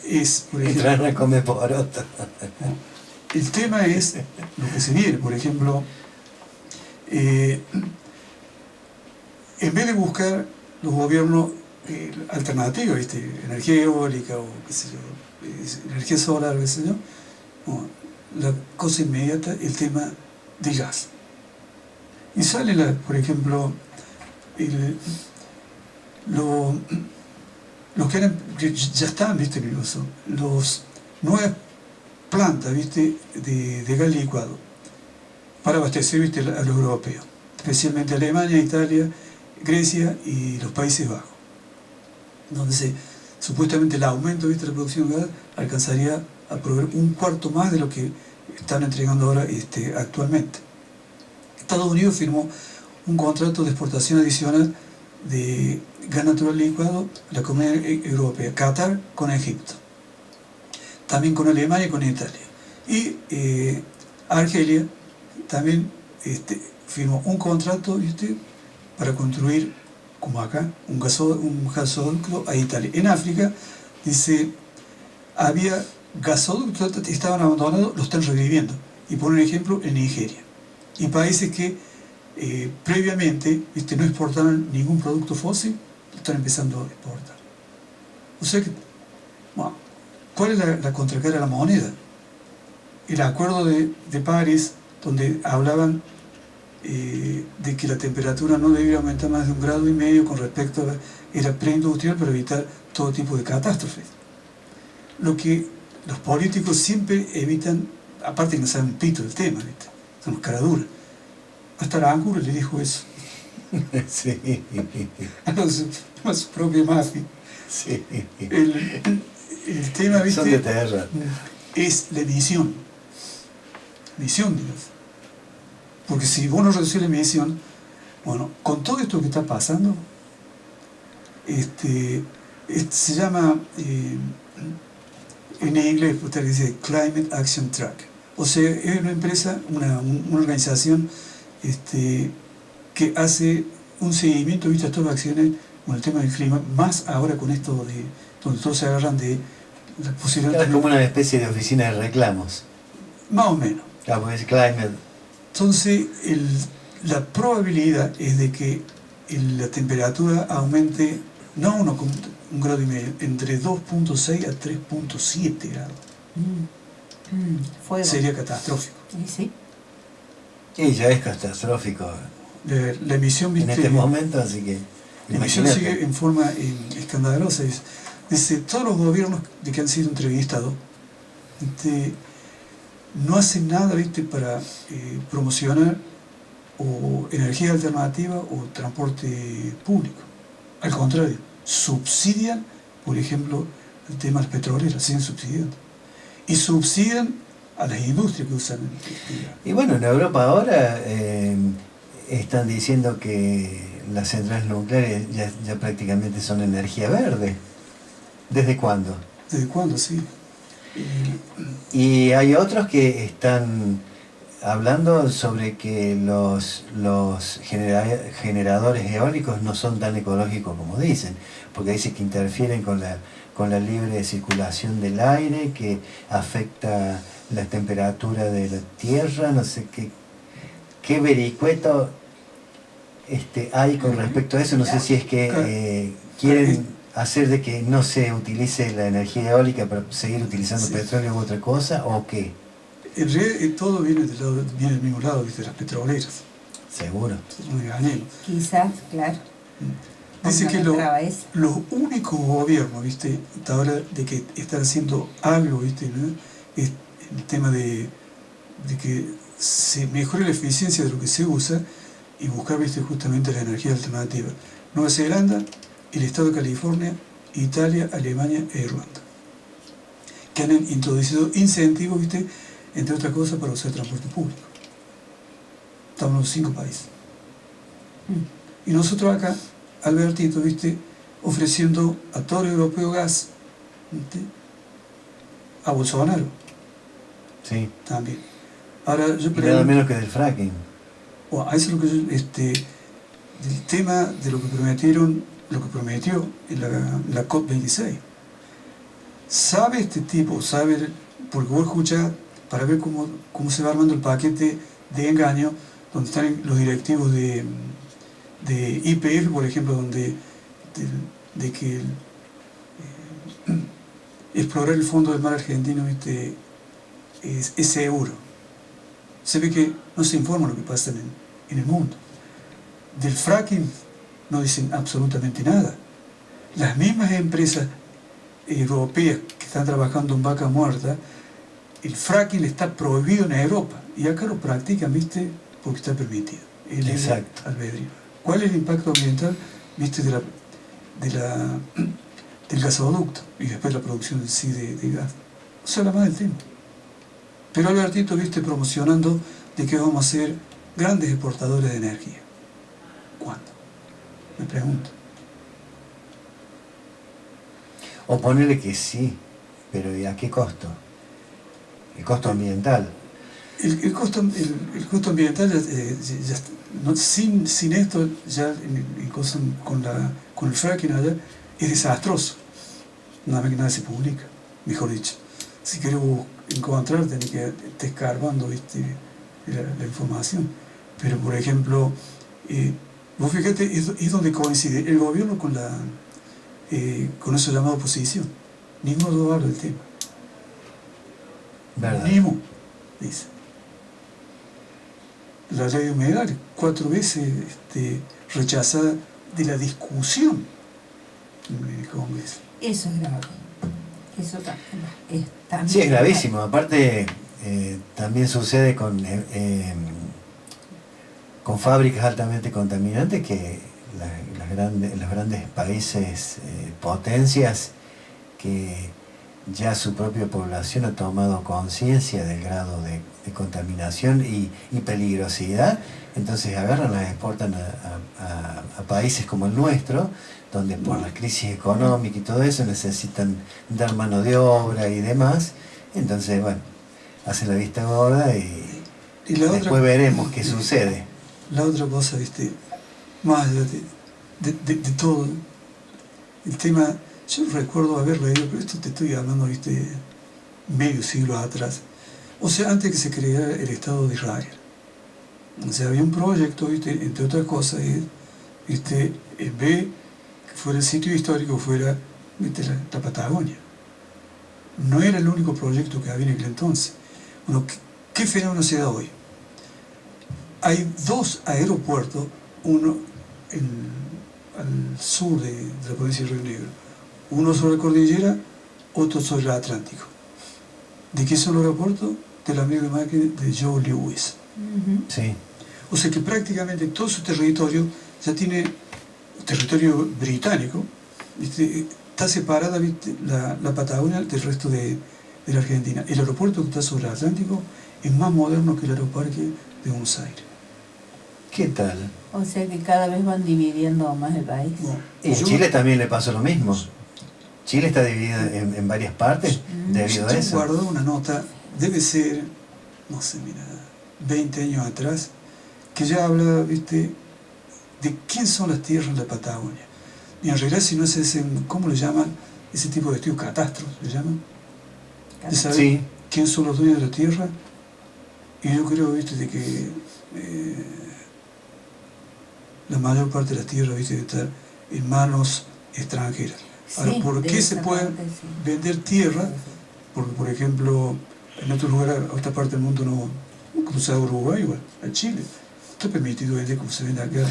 es, por Entrar ejemplo, a comer poroto. el tema es lo que se viene, por ejemplo, en vez de buscar los gobiernos alternativos, ¿viste? Energía eólica o qué sé yo, energía solar, qué sé yo, bueno, la cosa inmediata, el tema de gas. Y sale, por ejemplo, el, lo, los que eran, que ya están, ¿viste? En el uso, los nuevas plantas, ¿viste? De gas licuado para abastecer, ¿viste? A los europeos, especialmente Alemania, Italia, Grecia y los Países Bajos, donde supuestamente el aumento, ¿viste? De la producción de gas alcanzaría a proveer un cuarto más de lo que están entregando ahora actualmente. Estados Unidos firmó un contrato de exportación adicional de gas natural licuado a la Comunidad Europea, Qatar con Egipto, también con Alemania y con Italia. Y Argelia también firmó un contrato, ¿viste? Para construir, como acá, un gasoducto a Italia. En África, dice, había gasoductos que estaban abandonados, los están reviviendo. Y por un ejemplo, en Nigeria. Y países que previamente, ¿viste? No exportaban ningún producto fósil, están empezando a exportar. O sea que, bueno, ¿cuál es la contracara de la moneda? El acuerdo de París, donde hablaban de que la temperatura no debía aumentar más de 1,5 grados con respecto a era preindustrial para evitar todo tipo de catástrofes. Lo que los políticos siempre evitan, aparte que no saben un pito del tema, ¿viste? Son los caraduras. Hasta Aranguren le dijo eso. Sí. A su propia mafia. Sí. El tema, ¿viste? Son de tierra. Es la emisión. Emisión, Dios. Porque si vos no reducís la emisión, bueno, con todo esto que está pasando, se llama, en inglés, usted dice Climate Action Track. O sea, es una empresa, una organización que hace un seguimiento, ¿viste? A todas las acciones con el tema del clima, más ahora con esto de donde todos se agarran de la posibilidad. Claro, es como una especie de oficina de reclamos. Más o menos. Claro, porque es climate. Entonces, la probabilidad es de que la temperatura aumente, no 1,5 grado, entre 2,6 a 3,7 grados. Sería catastrófico. Sí. Y ya es catastrófico. La emisión, ¿viste? En este momento, así que... La emisión sigue en forma escandalosa. Dice, todos los gobiernos de que han sido entrevistados no hacen nada, ¿viste? Para promocionar o energía alternativa o transporte público. Al contrario, subsidian, por ejemplo, el tema de las petroleras, siguen subsidiando. Y subsidian a las industrias que usan. Y bueno, en Europa ahora están diciendo que las centrales nucleares ya prácticamente son energía verde. ¿Desde cuándo? ¿Desde cuándo? Sí. Y hay otros que están hablando sobre que los generadores eólicos no son tan ecológicos como dicen, porque dicen que interfieren con la libre circulación del aire, que afecta la temperatura de la tierra, no sé qué vericueto hay con respecto a eso. No sé si es que quieren hacer de que no se utilice la energía eólica para seguir utilizando petróleo u otra cosa, o qué. En realidad todo viene del mismo lado, ¿viste? De las petroleras. Seguro. No engañemos. Quizás, claro. Dice que los únicos gobiernos, ¿viste? Hasta ahora de que están haciendo algo, ¿viste? ¿No? Es el tema de que se mejore la eficiencia de lo que se usa y buscar, ¿viste? Justamente la energía alternativa. Nueva Zelanda, el estado de California, Italia, Alemania e Irlanda, que han introducido incentivos, ¿viste? Entre otras cosas, para usar transporte público. Estamos en los 5 países. Y nosotros acá, Albertito, ¿viste? Ofreciendo a todo el europeo gas, ¿viste? A Bolsonaro. Sí. También. Ahora yo pregunto, nada menos que del fracking. Bueno, eso es lo que yo, del tema de lo que prometió en la COP26. sabe este tipo, sabe, porque vos escuchás para ver cómo se va armando el paquete de engaño, donde están los directivos de YPF, por ejemplo, donde de que explorar el fondo del mar argentino, ¿viste? Es seguro. Se ve que no se informa lo que pasa en el mundo. Del fracking no dicen absolutamente nada. Las mismas empresas europeas que están trabajando en vaca muerta, el fracking está prohibido en Europa y acá lo practican, ¿viste? Porque está permitido. El Exacto. albedrío. ¿Cuál es el impacto ambiental, viste, del gasoducto y después la producción en sí de gas? No se habla más del tema. Pero Albertito, viste, promocionando de que vamos a ser grandes exportadores de energía. ¿Cuándo? Me pregunto. O ponerle que sí, pero ¿y a qué costo? El costo ambiental. El costo ambiental, sin esto, ya con el fracking allá, es desastroso. Nada más que nada se publica, mejor dicho. Si querés encontrar, tenés que estar escarbando, ¿viste? La información. Pero, por ejemplo, vos fíjate, es donde coincide el gobierno con eso llamado oposición. Ninguno habla del tema. ¿Verdad? Ninguno, dice. La ley de humedad, 4 veces rechazada de la discusión en el Congreso. Eso es grave. Eso también Sí, es gravísimo. Aparte, también sucede con fábricas altamente contaminantes que los grandes países, potencias, que ya su propia población ha tomado conciencia del grado de contaminación y peligrosidad, entonces agarran, las exportan a países como el nuestro, donde por la crisis económica y todo eso necesitan dar mano de obra y demás, entonces bueno, hacen la vista gorda y después veremos qué sucede. La otra cosa, viste, más allá de todo, el tema, yo recuerdo haber leído, pero esto te estoy hablando, viste, medio siglo atrás, o sea, antes que se creara el Estado de Israel. O sea, había un proyecto, viste, entre otras cosas, viste, en vez que fuera el sitio histórico, fuera, viste, la Patagonia. No era el único proyecto que había en aquel entonces. Bueno, ¿qué fenómeno se da hoy? Hay 2 aeropuertos, uno al sur de la provincia de Río Negro, uno sobre la cordillera, otro sobre el Atlántico. ¿De qué son los aeropuertos? Del amigo de Macri, de Joe Lewis. Sí. O sea que prácticamente todo su territorio ya tiene territorio británico, ¿viste? Está separada, ¿viste? La Patagonia del resto de la Argentina. El aeropuerto que está sobre el Atlántico es más moderno que el aeroparque de Buenos Aires. ¿Qué tal? O sea que cada vez van dividiendo más el país. Bueno, Y en Chile también le pasó lo mismo. Chile está dividido en varias partes debido a yo eso. guardo una nota, debe ser, no sé, mira, 20 años atrás, que ya habla, viste, de quién son las tierras en la Patagonia. Y en realidad, si no es ese, ¿cómo le llaman? Ese tipo de estudios, catastros, ¿le llaman? De saber Sí. quién son los dueños de la tierra. Y yo creo, viste, de que la mayor parte de las tierras, viste, debe estar en manos extranjeras. Ahora, Sí, ¿por de qué esa se puede parte, sí. vender tierra? Porque, por ejemplo, en otros lugares, a otra parte del mundo no, cruzado Uruguay, igual, a Chile. Está permitido vender como se vende acá.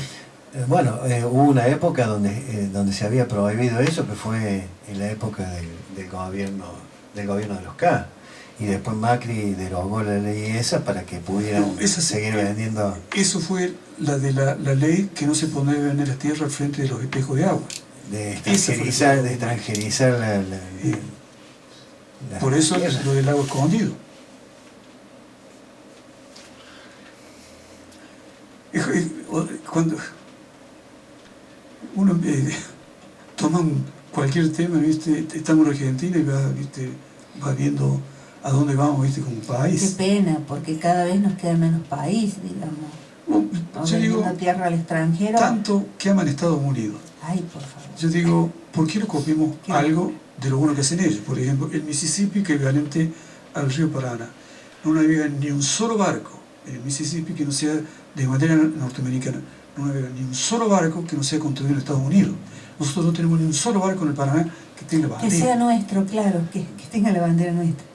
Bueno, hubo una época donde se había prohibido eso, que fue en la época del gobierno de los K. Y después Macri derogó la ley esa para que pudieran seguir vendiendo. Eso fue la de la ley que no se podía vender las tierras al frente de los espejos de agua. De extranjerizar por eso tierras. lo del agua escondido. Cuando uno toma cualquier tema, ¿viste? Estamos en Argentina y va viendo a dónde vamos, ¿viste? Como país. Qué pena, porque cada vez nos queda menos país, digamos. Bueno, yo digo, tierra al extranjero. tanto que aman Estados Unidos. Ay, por favor. Yo digo, ¿por qué no copiamos algo de lo bueno que hacen ellos. Por ejemplo, el Mississippi, que es equivalente al río Paraná. No navega ni un solo barco en el Mississippi que no sea de bandera norteamericana. No navega ni un solo barco que no sea construido en Estados Unidos. Nosotros no tenemos ni un solo barco en el Paraná que tenga bandera. Que sea nuestro, claro, que tenga la bandera nuestra.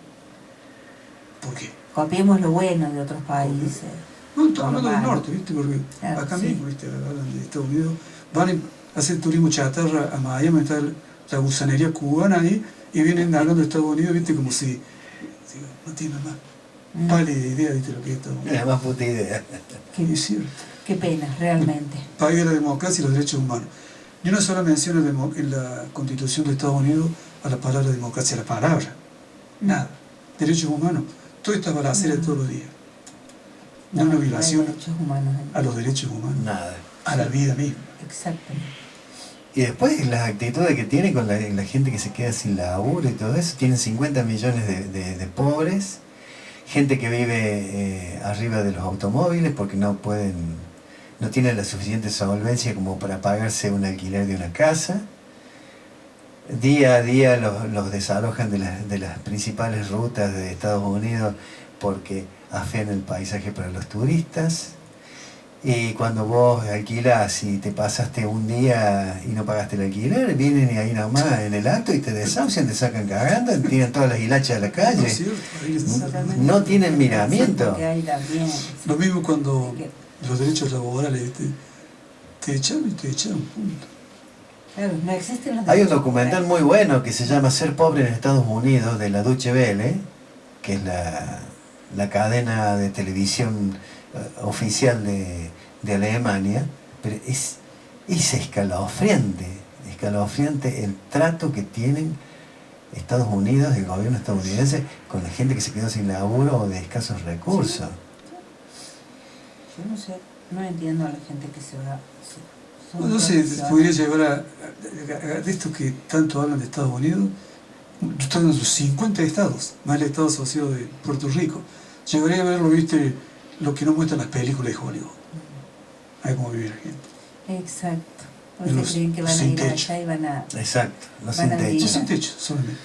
¿Por qué? Copiemos lo bueno de otros países. No, estamos hablando del norte, ¿viste? Porque Claro, acá sí. mismo, ¿viste? Hablan de Estados Unidos, van a hacer turismo chatarra a Miami, está la gusanería cubana ahí, y vienen hablando de Estados Unidos, ¿viste? Como si digo, no tienen más pálida idea, ¿viste? Lo que es Estados Unidos. Es más puta idea. Y es cierto. Qué pena, realmente. País de la democracia y los derechos humanos. Ni una sola mención en la Constitución de Estados Unidos a la palabra democracia, a la palabra. Nada. Derechos humanos. Todas estas balaceras de todos los días. No una violación hay derechos humanos. a los derechos humanos, Nada. a la vida misma. Exactamente. Y después las actitudes que tiene con la gente que se queda sin laburo y todo eso. Tienen 50 millones de pobres, gente que vive arriba de los automóviles porque no tienen la suficiente solvencia como para pagarse un alquiler de una casa. Día a día los desalojan de las principales rutas de Estados Unidos porque afean el paisaje para los turistas. Y cuando vos alquilas y te pasaste un día y no pagaste el alquiler, vienen y ahí nomás en el acto y te desahucian, te sacan cagando, te tiran todas las hilachas a la No, calle. es cierto, ahí es- Totalmente. No tienen miramiento. Porque hay también. Lo mismo cuando Que- los derechos laborales, ¿viste? Te echaron y te echaron, punto. Claro, no existen los Hay un derechos documental muy laborales. bueno que se llama Ser pobre en Estados Unidos, de la Deutsche Welle, que es la cadena de televisión oficial de Alemania, pero es escalofriante el trato que tienen Estados Unidos, el gobierno estadounidense, con la gente que se quedó sin laburo o de escasos recursos. Yo no sé, no entiendo a la gente que se va. No sé, podría llevar de estos que tanto hablan de Estados Unidos, están en los 50 estados, más el estado asociado de Puerto Rico. Llegaría a verlo, ¿viste? Lo que no muestran las películas de Hollywood. Ahí como vive la gente. Exacto. En Porque los- creen que van a sin ir techo. allá y van a. Exacto, no Van sin a techo. vivir. No sin techo, solamente.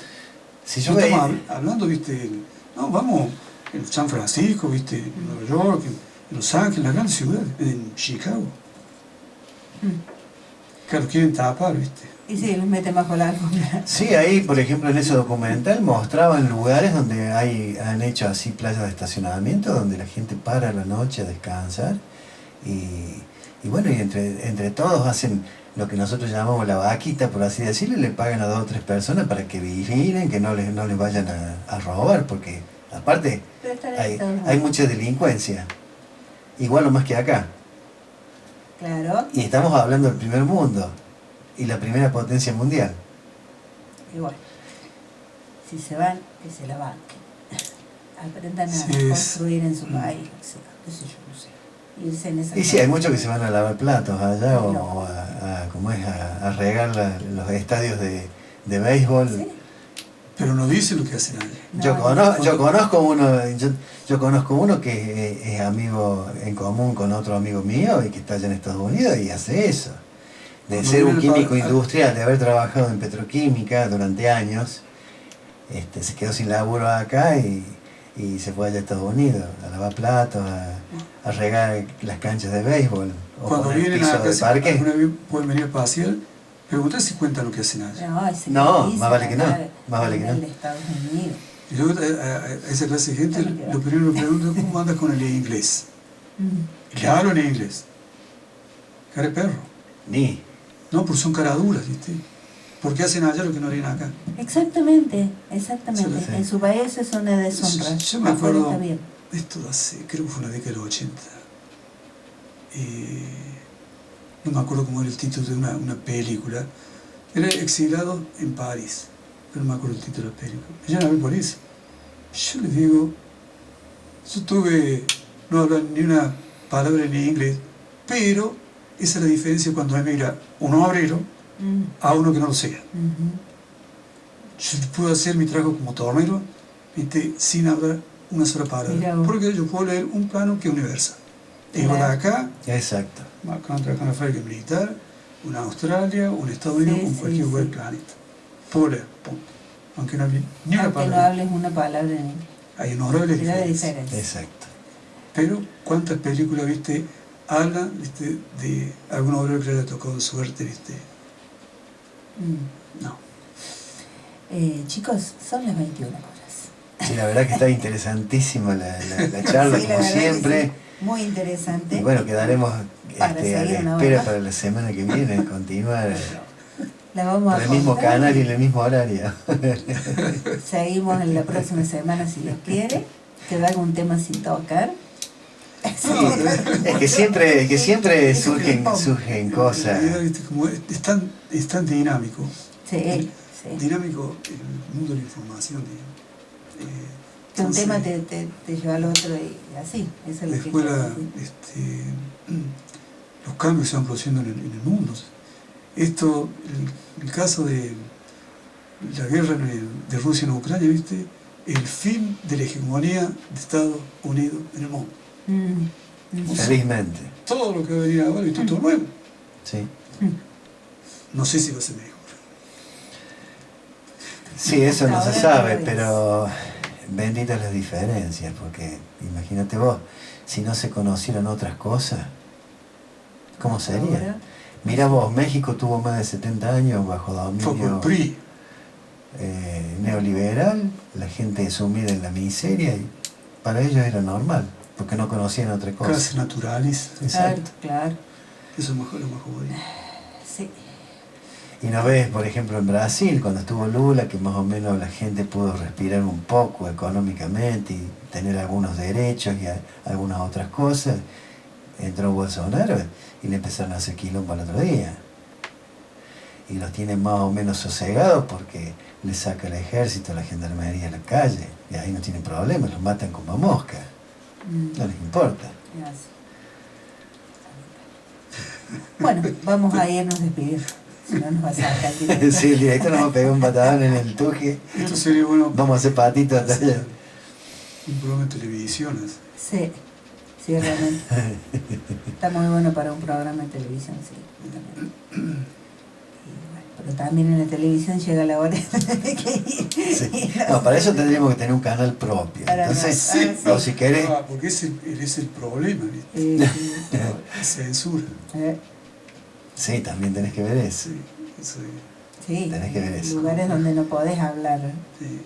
Si yo No estamos veía- hablando, ¿viste? No, vamos en San Francisco, ¿viste? En Nueva York, en Los Ángeles, en las grandes ciudades, en Chicago. Claro, quieren tapar, ¿viste? Y sí, los meten bajo la alfombra. Sí, ahí, por ejemplo, en ese documental mostraban lugares donde han hecho así playas de estacionamiento, donde la gente para a la noche a descansar. Y bueno, y entre todos hacen lo que nosotros llamamos la vaquita, por así decirlo, y le pagan a 2 o 3 personas para que vigilen, que no les vayan a robar, porque aparte Pero están en hay Estados Unidos. mucha delincuencia, igual o más que acá. Claro, Y estamos hablando del primer mundo y la primera potencia mundial. igual. Si se van, que se la banquen. Aprendan a Sí, es- construir en su país, o sea, qué sé yo, no sé. Irse en esa Y sí, hay cosa. muchos que se van a lavar platos allá No. o a regar los estadios de béisbol. ¿Sí? Pero no dice lo que hacen allá. Yo conozco uno que es amigo en común con otro amigo mío y que está allá en Estados Unidos y hace eso. De Cuando ser un viene químico para- industrial, de haber trabajado en petroquímica durante años, se quedó sin laburo acá y se fue allá a Estados Unidos a lavar platos, a regar las canchas de béisbol o Cuando poner vienen piso a de casa, parque. alguna vez pueden venir a pasear, preguntar si cuentan lo que hacen allá. No, ese No, que más vale que no, acá más vale que en no. Estados Unidos. Y luego a esa clase de gente, lo primero que preguntan, ¿cómo andas con el inglés? Y le hablo en inglés. Cara de perro. Ni. No, porque son caraduras, ¿viste? ¿Por qué hacen allá lo que no harían acá? Exactamente, exactamente. Sí, sí. En su país es una deshonra. Yo me Afuera acuerdo, está bien. esto hace, creo que fue en la década de los 80. No me acuerdo cómo era el título de una película. Era Exilado en París, pero no me acuerdo el título de la película. Ella la ve por eso. Yo les digo, no hablo ni una palabra en inglés, pero esa es la diferencia cuando emigra un obrero a uno que no lo sea. Yo puedo hacer mi trabajo como tornero, ¿viste? Sin hablar una sola Mirá palabra, vos. porque yo puedo leer un plano que es universal. Claro. Igual acá, Exacto. acá trabajar en la fábrica militar, una Australia, un Estados Unidos, Sí, en sí, cualquier lugar sí. del planeta. Pura, punto. Aunque no hable ni una Aunque no palabra. hables una palabra en Hay honorables cantidad de diferencias. diferencia. Exacto. Pero, ¿cuántas películas, viste, hablan, viste, de algún obrero que le haya tocado suerte, viste? Mm. No. Chicos, son las 21 horas. Sí, la verdad que está interesantísima la charla, Sí, la como verdad que siempre. sí. Muy interesante. Y bueno, quedaremos Para a seguir la una espera hora. para la semana que viene, continuar La vamos por a el mismo contar canal y en el mismo horario. Seguimos en la próxima semana si Dios quiere. Queda algún tema sin tocar. Sí, es que siempre surgen En cosas. realidad, viste, como es tan dinámico. Sí, sí. Dinámico el mundo de la información, digamos. Que un Entonces, tema te lleva al otro y así. Eso es lo que después quiero decir. los cambios se van produciendo en el mundo. Esto, el caso de la guerra de Rusia en Ucrania, ¿viste? El fin de la hegemonía de Estados Unidos en el mundo. Felizmente. Todo lo que va a venir ahora, ¿viste? Todo nuevo. Sí. No sé si va a ser mejor. Sí, eso no se Ahora sabe, no es. pero benditas las diferencias, porque imagínate vos, si no se conocieran otras cosas, ¿cómo sería? Ahora, Mira vos, México tuvo más de 70 años bajo Fue por el dominio PRI. neoliberal, la gente sumida en la miseria, y para ellos era normal, porque no conocían otra cosa. Casas naturales. claro, Exacto. claro. Eso es lo más jodido. Sí. Y no ves, por ejemplo, en Brasil, cuando estuvo Lula, que más o menos la gente pudo respirar un poco económicamente y tener algunos derechos y algunas otras cosas, entró Bolsonaro y le empezaron a hacer quilombo al otro día. Y los tienen más o menos sosegados porque le saca el ejército, la gendarmería a la calle, y ahí no tienen problema, los matan como mosca, no les importa. Gracias. Bueno, vamos a irnos despidiendo. Si no nos va a sacar el director. Sí, el director nos va a pegar un patadón en el tuje, Esto sería bueno vamos a hacer patitos hasta allá. un programa de televisión. Sí, sí, realmente. Está muy bueno para un programa de televisión, sí. También. Y bueno, pero también en la televisión llega la hora de que Sí. No, para eso tendríamos que tener un canal propio. Para Entonces, sí. o si querés, Porque ese es el problema, ¿viste? sí, La censura. sí, también tenés que ver eso. Sí, eso es, sí, Tenés que ver eso. lugares donde no podés hablar sí,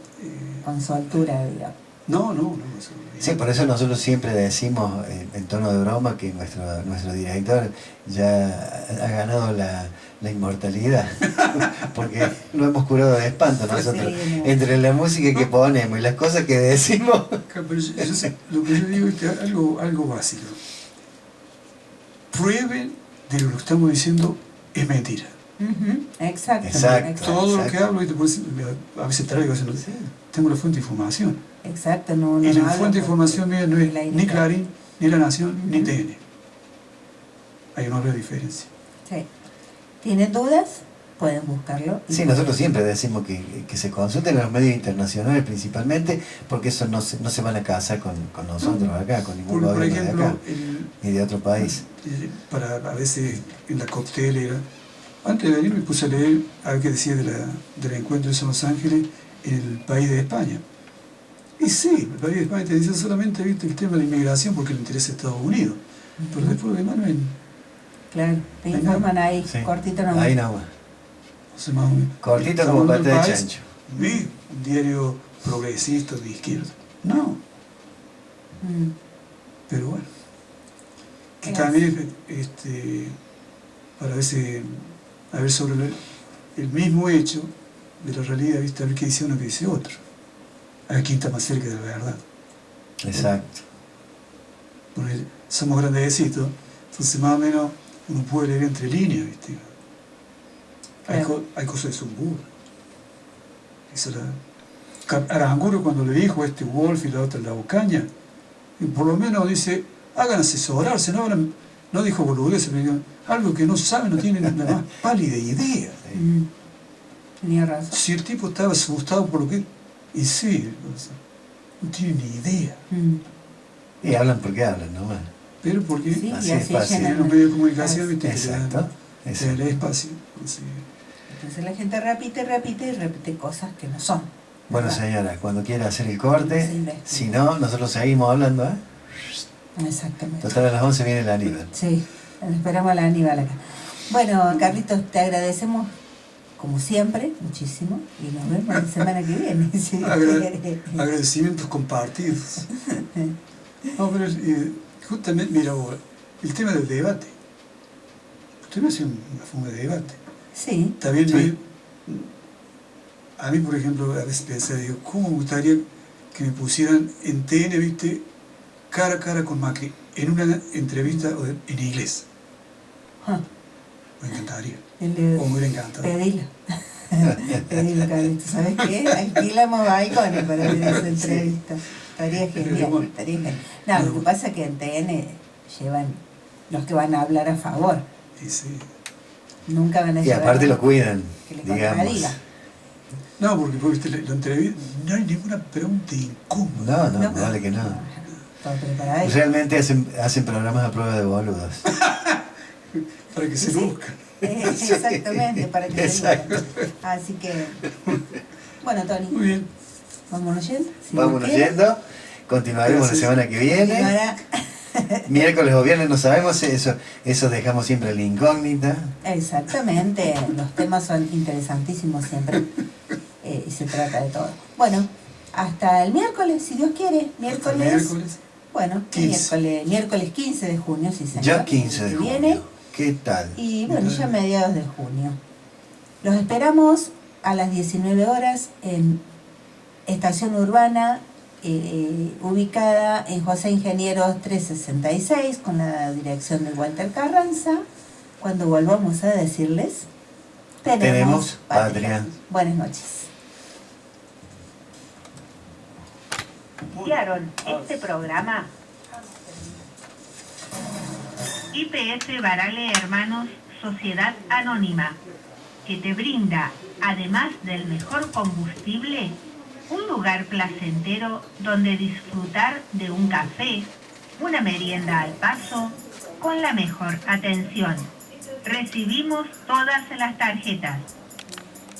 con soltura, digamos. no, eso Sí, por eso nosotros siempre decimos en tono de broma que nuestro director ya ha ganado la inmortalidad, porque lo hemos curado de espanto nosotros. Sí, no. Entre la música que ponemos y las cosas que decimos. Pero lo que yo digo es que algo básico. Prueben de lo que estamos diciendo es mentira. Exacto. Exacto. Todo lo exacto. que hablo, y después, a veces traigo, a veces no. Tengo la fuente de información. Exacto, no, Y la hablo fuente de información mía no es el aire ni está. Clarín, ni La Nación, ni TN. Hay una gran diferencia. Sí. ¿Tienen dudas? Pueden buscarlo. Sí, nosotros siempre decimos que se consulten en los medios internacionales principalmente, porque eso no se van a casar con nosotros acá, con ningún Por gobierno de ejemplo, acá, ni de otro país. para a veces en la coctelera, antes de venir me puse a leer algo que decía del encuentro de Los Ángeles en el país de España. Y sí, el país de España te dice solamente, viste, el tema de la inmigración porque le interesa a Estados Unidos. Pero después lo demás no es, Claro, te informan ahí, Sí. cortito nomás. Ahí nomás. no sé, más o menos. Cortito Estamos como hablando parte de del país, chancho. ni un diario progresista de izquierda. No, Mm. pero bueno. Que Gracias. también, para veces, a ver sobre el mismo hecho de la realidad, ¿viste? A ver qué dice uno, qué dice otro. A ver quién está más cerca de la verdad. Exacto. Porque somos grandecitos, entonces más o menos uno puede leer entre líneas, ¿viste? Hay cosas que son burras. Aranguren cuando le dijo Wolf y la otra la Ocaña, y por lo menos dice, hagan asesorarse, no dijo boludeces, pero digo, algo que no saben, no tienen la más pálida idea. Tenía razón. Si el tipo estaba asustado por lo que... Y sí, no tiene ni idea. Y hablan porque hablan nomás. Pero porque Sí, Así y es así fácil. en llenan los medios de comunicación, ¿viste? Exacto. Te dan el espacio. Entonces, Entonces la gente repite y repite cosas que no son. Bueno, ¿verdad? señora, cuando quiera hacer el corte, Sí, si no, nosotros seguimos hablando, ¿eh? Exactamente. Total, a las 11 viene el Aníbal. Sí, esperamos a la Aníbal acá. Bueno, Carlitos, te agradecemos como siempre, muchísimo, y nos vemos la semana que viene. Si Dios quiere. Agradecimientos compartidos. No, pero justamente, mira, el tema del debate. Usted me hace una forma de debate. Sí, También Sí. a mí, por ejemplo, a veces pensé, digo, ¿cómo me gustaría que me pusieran en TN, viste, cara a cara con Macri, en una entrevista en inglés? ah, Me encantaría. el de- O me hubiera encantado. pedilo. Pedilo, Carlitos. ¿Sabes qué? Alquilamos balcones para ver esa entrevista. Estaría genial, estaría genial. No, lo que pasa es que en TN llevan los que van a hablar a favor. Y sí. Nunca van a Y llevar aparte a lo cuidan, que le digamos. contradiga. No, porque viste, la entrevista, no hay ninguna pregunta incómoda. No, vale que no. Todo preparado. Realmente hacen programas a prueba de boludos. Para que se Sí. luzcan. Exactamente, para que se Exacto. luzcan. Así que, bueno, Tony, Muy bien. vámonos yendo. Si Vámonos Dios quiere. yendo. Continuaremos Gracias. la semana que viene. Continuará. Miércoles o viernes no sabemos, eso dejamos siempre la incógnita. Exactamente, los temas son interesantísimos siempre y se trata de todo. Bueno, hasta el miércoles, si Dios quiere. Hasta el miércoles. Bueno, 15. miércoles 15 de junio, sí señor. Ya 15 de que junio. viene. ¿Qué tal? Y bueno, ya mediados de junio. Los esperamos a las 19 horas en Estación Urbana, ubicada en José Ingenieros 366, con la dirección de Walter Carranza. Cuando volvamos a decirles, Tenemos patria. Buenas noches. Iniciaron este programa IPF Barale Hermanos Sociedad Anónima, que te brinda, además del mejor combustible, un lugar placentero donde disfrutar de un café, una merienda al paso, con la mejor atención. Recibimos todas las tarjetas.